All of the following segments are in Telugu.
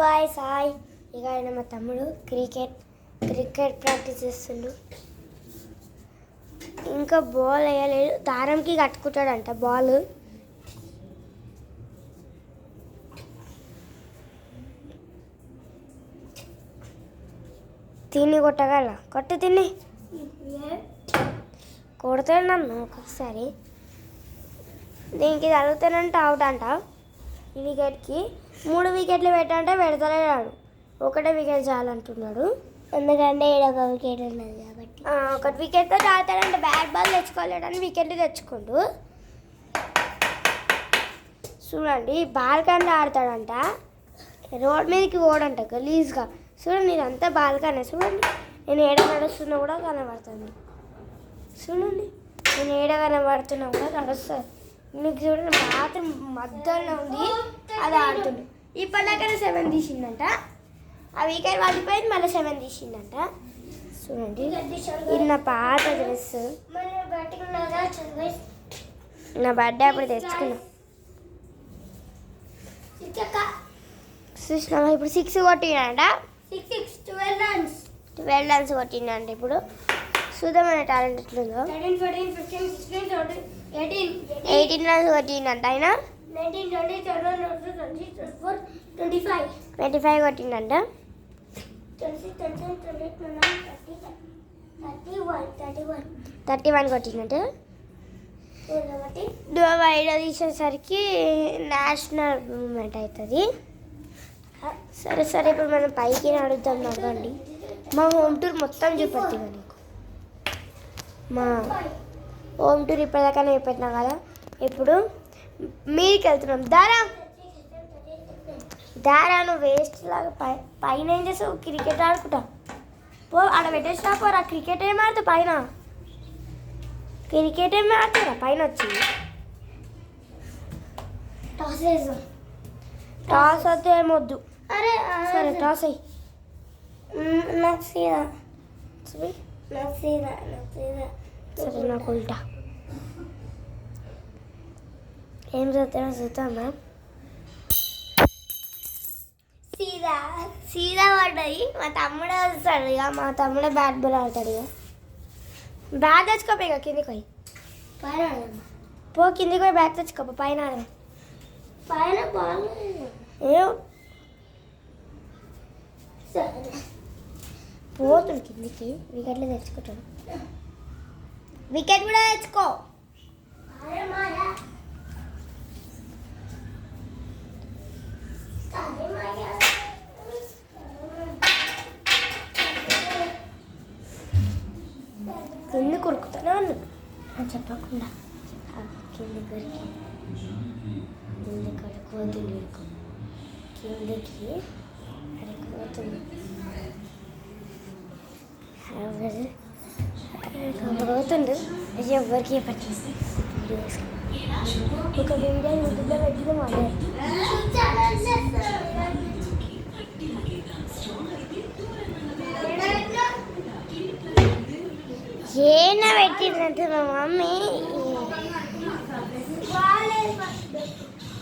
Guys hi. ఇక ఆయన మా తమ్ముడు క్రికెట్ ప్రాక్టీస్ చేస్తుండు. ఇంకా బాల్ వేయలేదు, దారంకి కట్టుకుంటాడంట బాల్. తిని కొట్టగల కొట్టు తిని కొడతాడు నన్ను ఒక్కొక్కసారి. దీనికి తగులుతానంటే అవుట్ అంట. ఈ వికెట్కి 3 వికెట్లు పెట్టంటే పెడతలేడు, ఒకటే వికెట్ చాలంటున్నాడు. ఎందుకంటే ఒక వికెట్ ఉన్నది కాబట్టి. 1 వికెట్తో చాలుతాడంటే బ్యాట్ బాల్ తెచ్చుకోలేడని వికెట్లు తెచ్చుకోండు. చూడండి బాల్ కన్నా ఆడతాడంట, రోడ్ మీదకి ఓడంట గలీజ్గా. చూడండి ఇదంతా బాల్ కన్నా. చూడండి నేను ఏడ నడుస్తున్నా కూడా కనబడుతుంది. చూడండి నేను ఏడ కనబడుతున్నా కూడా నడుస్తుంది. మీకు చూడండి మాత్రం మధ్యలో ఉంది, అది ఆడుతుంది. ఇప్పటిదాకా 7 తీసిందంట, ఆ వికెట్ పడిపోయింది, మళ్ళీ 7 తీసిందంట. చూడండి ఇది నా పాత డ్రెస్, నా బర్త్డే అప్పుడు తెచ్చుకున్నా. చూసినా ఇప్పుడు 6 కొట్టిండంట, 12 రన్స్ కొట్టిండంట. ఇప్పుడు చూద్దామన్న టాలెంట్ ఎట్లుందో. 18 రన్స్ కొట్టిండంట ఆయన. 25 కొట్టిండంట. 31 కొట్టిందంట. వైడ్ తీసేసరికి నేషనల్ మూమెంట్ అవుతుంది. సరే ఇప్పుడు మనం పైకి నడుద్దాం. నవ్వండి, మా హోమ్ టూర్ మొత్తం చూపెట్టినా నీకు. మా హోమ్ టూర్ ఇప్పటిదాకానే చూపెట్టినా కదా, ఇప్పుడు మీరికి వెళ్తున్నాం. దారా నువ్వు వేస్ట్ లాగా పైన ఏం చేసావు? క్రికెట్ ఆడుకుంటా పో, ఆడ పెట్టేసినా పోరా. క్రికెట్ ఏం ఆడుతావు పైన? క్రికెట్ ఏమి ఆడుతారా పైన వచ్చి? టాస్ వద్దు, ఏమొద్దు. సరే టాస్ అయ్యి. నాకు సీదా సరే నాకు ఉల్టా. ఏం చూద్దాం మ్యామ్. సీదా పడ్డది. మా తమ్ముడే వస్తాడు ఇక, మా తమ్ముడే బ్యాట్ బాల్ ఆడతాడు. ఇక బ్యాట్ తెచ్చుకోపో, ఇక కిందికి పోయి పైన పో. కిందికి పోయి బ్యాట్ తెచ్చుకోపో, పైన ఆడదాం. పైన బాల్ పోతుంది కిందికి. వికెట్లు తెచ్చుకుంటాడు, వికెట్ కూడా తెచ్చుకో. కింది కొరుకుతానే ఉన్నా చెప్పకుండా. కింది కొరికి పోతుంది, కిందికి అడుగుతుంది. పోతుండు ఎవరికి పట్టింది. ఒక వీడియో యూట్యూబ్లో పెట్టిన వాళ్ళే ఏనా పెట్టినట్టు మా మమ్మీ.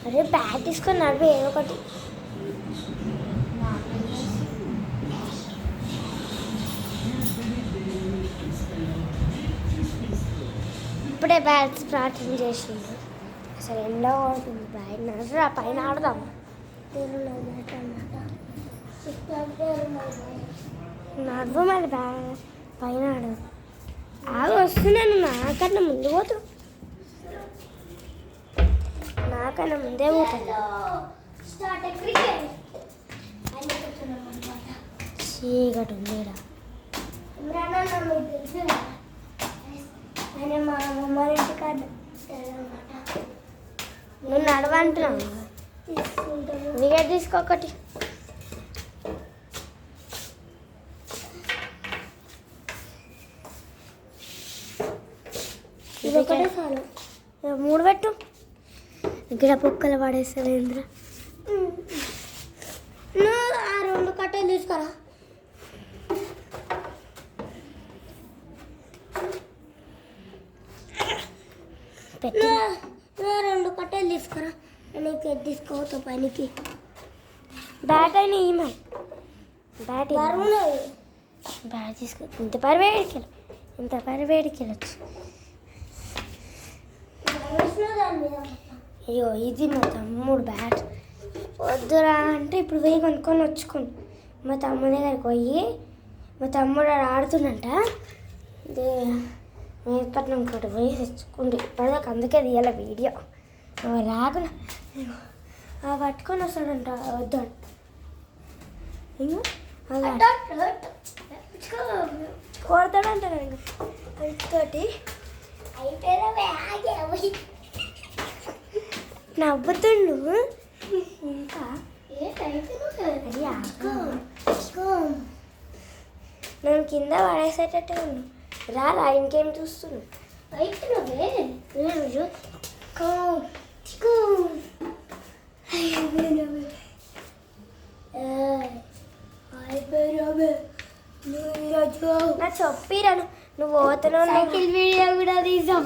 అరే బ్యాట్ తీసుకొని నడిపి ఏదో ఒకటి. ఇప్పుడే బ్యాట్ ప్రాక్టీస్ చేసిండు. అసలు ఎండో ఉంటుంది, బయట నడరా పైన ఆడదాం. నడవ మరి పైన ఆడదాం. ఆగు వస్తున్నాను, నాకన్నా ముందు పోతు, నాకన్నా ముందే పోతాను. చీకటి ఉంది. మా అమ్మ ఇంటికాడ నువ్వు నడవంటున్నావు. వికెట్ తీసుకోకటి. ఇది ఒకటే చాలు, 3 పెట్టు. ఇక్కడ పొక్కలు పడేస్తావు ఏంద్ర. నువ్వు ఆ 2 కట్టెలు తీసుకురా. పెట్టి 2 కట్టెలు తీసుకురా. నీకు తీసుకోవద్దు పనికి. బ్యాట్ అయినా ఈమె బ్యాట్ బ్యాట్ తీసుకో. ఇంత పరివేడికి ఇంత పరివేడికి వెళ్ళచ్చు. అయ్యో ఇది మా తమ్ముడు బ్యాట్. వద్దురా అంటే ఇప్పుడు పోయి కొనుక్కొని వచ్చుకోండి. మా తమ్ముడి దగ్గరికి పోయి మా తమ్ముడు ఆడుతుందంట. మేపట్నం కూడా పోయి తెచ్చుకోండి. ఇప్పటిదాకా అందుకే తీయాలి వీడియో. రాకుండా పట్టుకొని వస్తాడంట. వద్దాడు కొడతాడంట తోటి. నవ్వుతుండు ఇంకా. నేను కింద పడేసేటట్టు ఉన్నాను. రా ఇంకేం చూస్తున్నావు? నా చెప్పిరాను నువ్వు పోతున్నావు. సైకిల్ వీడియో కూడా తీసాం.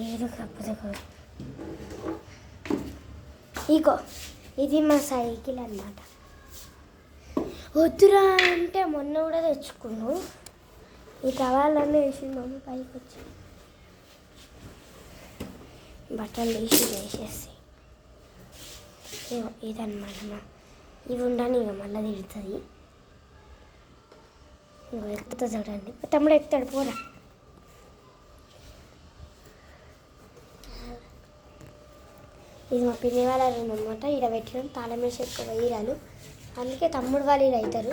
ఏదో కాకపోతే ఇగో ఇది మా సైకిల్ అన్నమాట. వద్దురా అంటే మొన్న కూడా తెచ్చుకున్నావు. ఈ టవాలన్నీ వేసి మమ్మీ పైకి వచ్చి బట్టలు వేసేసి ఇదన్నమాట. ఇవి ఉండని ఇక మళ్ళీ తిడుతుంది. ఎక్కుతా చూడండి. తమ్ముడు ఎక్కుతాడు పోరా. ఇది మా పిన్ని వాళ్ళ రూమ్ అనమాట. ఇక్కడ పెట్టినాం తాళమేసి ఎక్కువ వేయరాలు. అందుకే తమ్ముడు వాళ్ళు ఇలా అవుతారు.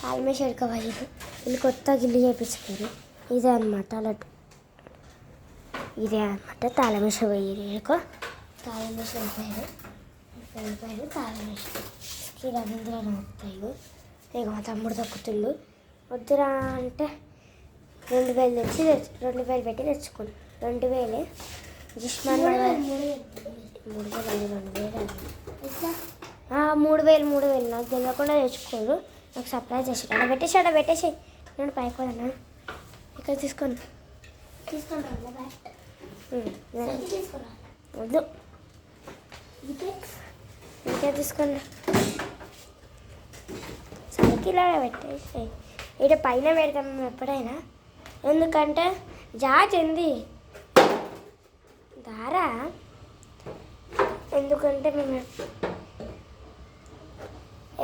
తాళమేసి ఎక్కువ వేయరు. వీళ్ళు కొత్త గిల్లు చేయించుకోరు. ఇదే అనమాట లడ్డు. ఇదే అనమాట తాళమేసి వేయరు. ఎక్కువ తాళమేసి వెళ్ళిపోయారు. తాళమేసి రవీంద్ర నొక్కుతాయి. ఇక మా తమ్ముడు తొక్కుతుండు. వద్దురా అంటే 2000 తెచ్చి 2000 పెట్టి తెచ్చుకోండి. 2000 జిష్మాన్ 3000 నాకు తెలియకుండా తెచ్చుకోరు. నాకు సప్లై చేసి అక్కడ పెట్టేసి నేను పైకి పోదాను. ఇక్కడ తీసుకోండి. వద్దు ఇంకా తీసుకోండి. సైకిల్ పెట్టేసి ఇక్కడ పైన పెడతాం మేము ఎప్పుడైనా. ఎందుకంటే జాచింది దారా. ఎందుకంటే మేము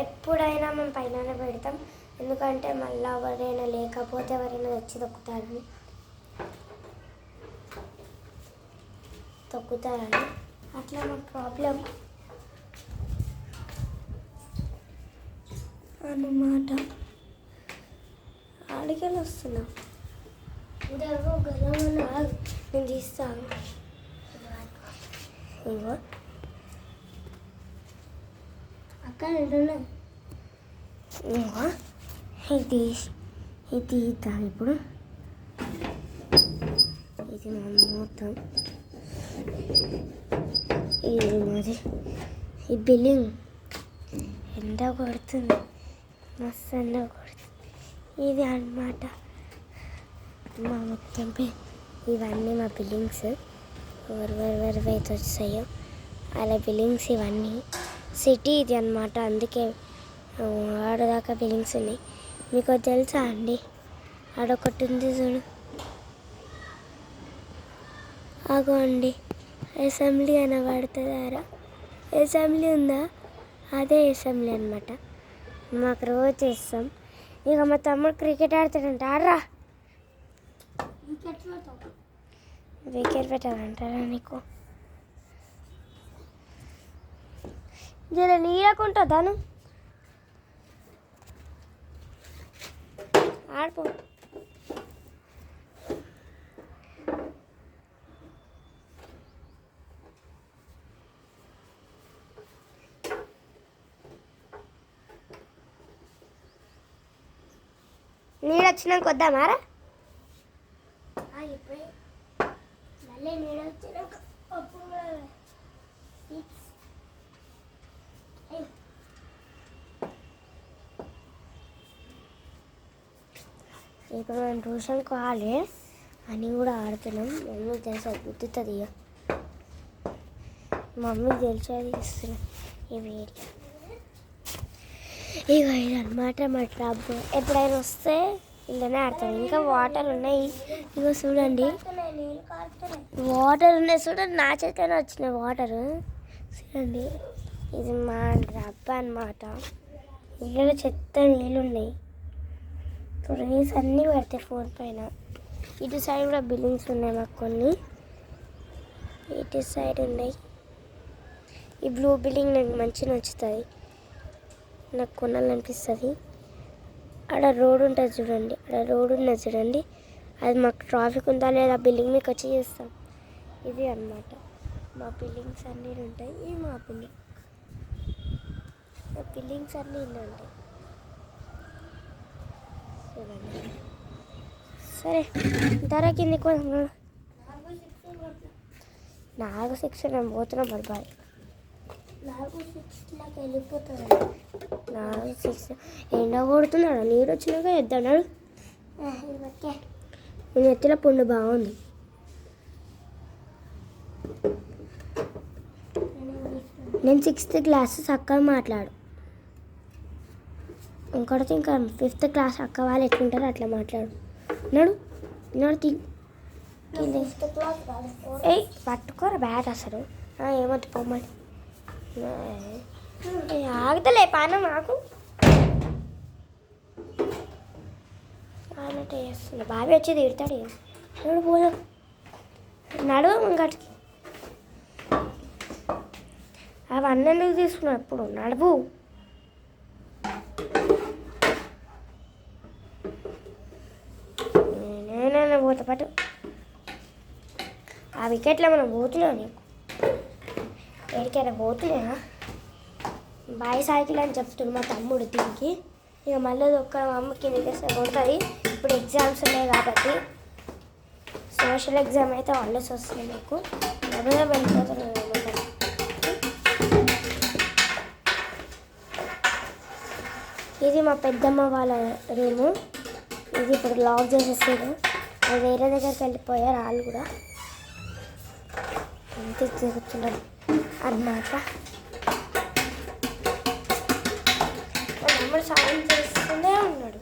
ఎప్పుడైనా మేము పైన పెడతాం. ఎందుకంటే మళ్ళీ ఎవరైనా లేకపోతే ఎవరైనా వచ్చి తొక్కుతారని అట్లా మాకు ప్రాబ్లం అన్నమాట. ఆడికెళ్ళి వస్తున్నా. నేను తీస్తాను. ఇగో అక్క ఇంటున్నా. ఇగో ఇది తీద్దాం ఇప్పుడు. ఇది మొత్తం ఇది మరి ఈ బిల్డింగ్ ఎండ కొడుతుంది. మస్తు ఎండ కొడుతుంది. ఇది అన్నమాట మా మొత్తం ఇవన్నీ మా బిల్డింగ్స్. ఎవరెవరివైతే వచ్చాయో అలా బిల్డింగ్స్ ఇవన్నీ. సిటీ ఇది అన్నమాట. అందుకే ఆడదాకా బిల్డింగ్స్ ఉన్నాయి. మీకు తెలుసా అండి? ఆడొకటి ఉంది చూడు. ఆగో అండి అసెంబ్లీ అనబడుతుందారా. అసెంబ్లీ ఉందా? అదే అసెంబ్లీ అనమాట. మాకు రోజు చేస్తాం. ఇక మా తమ్ముడు క్రికెట్ ఆడతాడంట. ఆడరా. వికెట్ పెట్టాలంటారా నీకు? జర నీడకుంటుందాను ఆడిపో. నీళ్ళు వచ్చినాక వద్దామారా? మళ్ళీ నీళ్ళు వచ్చినాక ఇప్పుడు మనం ట్యూషన్ కావాలి అని కూడా ఆడుతున్నాం. మమ్మీకి తెలిసి గుర్తుంది. ఇక మమ్మీకి తెలిసేది ఇస్తున్నాం ఈ వీడియో. ఇక ఇది అనమాట మా ట్రబ్. ఎప్పుడైనా వస్తే ఇలానే ఆడతాం. ఇంకా వాటర్ ఉన్నాయి, ఇగో చూడండి వాటర్ ఉన్నాయి చూడండి. నా చేతికైనా వచ్చినాయి వాటర్ చూడండి. ఇది మా ట్రబ్ అనమాట. ఇక్కడ చెత్త నీళ్ళు ఉన్నాయి, రీల్స్ అన్నీ పెడతాయి ఫోన్ పైన. ఇటు సైడ్ కూడా బిల్డింగ్స్ ఉన్నాయి మాకు కొన్ని, ఇటు సైడ్ ఉన్నాయి. ఈ బ్లూ బిల్డింగ్ నాకు మంచిగా నచ్చుతుంది, నాకు కొనాలనిపిస్తుంది. అక్కడ రోడ్ ఉంటుంది చూడండి, అక్కడ రోడ్ ఉన్నది చూడండి. అది మాకు ట్రాఫిక్ ఉందా లేదా బిల్డింగ్ మీకు వచ్చి చేస్తాం. ఇది అన్నమాట మా బిల్డింగ్స్ అన్నీ ఉంటాయి. ఇవి మా బిల్డింగ్స్ అన్నీ ఇల్లు ఉంటాయి చూడండి. సరే ధర కిందికి పోతున్నాడు. 4-6 నేను పోతున్నా బర్బాయి. 4-6 వెళ్ళిపోతాడు. 4-6 ఎండ కొడుతున్నాడు. నీరు వచ్చినాక ఎద్దన్నాడు. నేను ఎత్తుల పుండు బాగుంది. నేను 6th క్లాస్ చక్కగా మాట్లాడు. ఇంకొకటి ఇంకా 5th క్లాస్ అక్క వాళ్ళు ఎట్లుంటారో అట్లా మాట్లాడు. నడు నడు ఏ పట్టుకోరా బ్యాట్ అసలు. ఏమొద్దు పొమ్మని ఆగుతలే పానం నాకు అన్నట్టు చేస్తున్నా. బాబీ వచ్చి తిడతాడు. నడు పోదాం, నడువు ఇంకటికి. అవన్నీ ఎందుకు తీసుకున్నావు ఎప్పుడు? నడువు. నేనే పోతా పాటు. ఆ వికెట్లో మనం పోతున్నాం. నీకు ఎక్కడికైనా పోతున్నాయా? బాయ్ సైకిల్ అని చెప్తున్నాడు మా తమ్ముడు దీనికి. ఇక మళ్ళీ ఒక్క మా అమ్మకి నికేస్తే కొడుతుంది. ఇప్పుడు ఎగ్జామ్స్ ఉన్నాయి కాబట్టి సోషల్ ఎగ్జామ్ అయితే హాలిడేస్ వస్తున్నాయి నాకు. డబ్బుగా వెళ్ళిపోతున్నాను అనమాట. ఇది మా పెద్దమ్మ వాళ్ళ రూము. ఇది ఇప్పుడు లాక్ చేసేసారు. అది వేరే దగ్గరికి వెళ్ళిపోయారు వాళ్ళు కూడా. అంతే తిరుగుతున్నాడు అన్నమాట. మా తమ్ముడు సాయం చేస్తూనే ఉన్నాడు.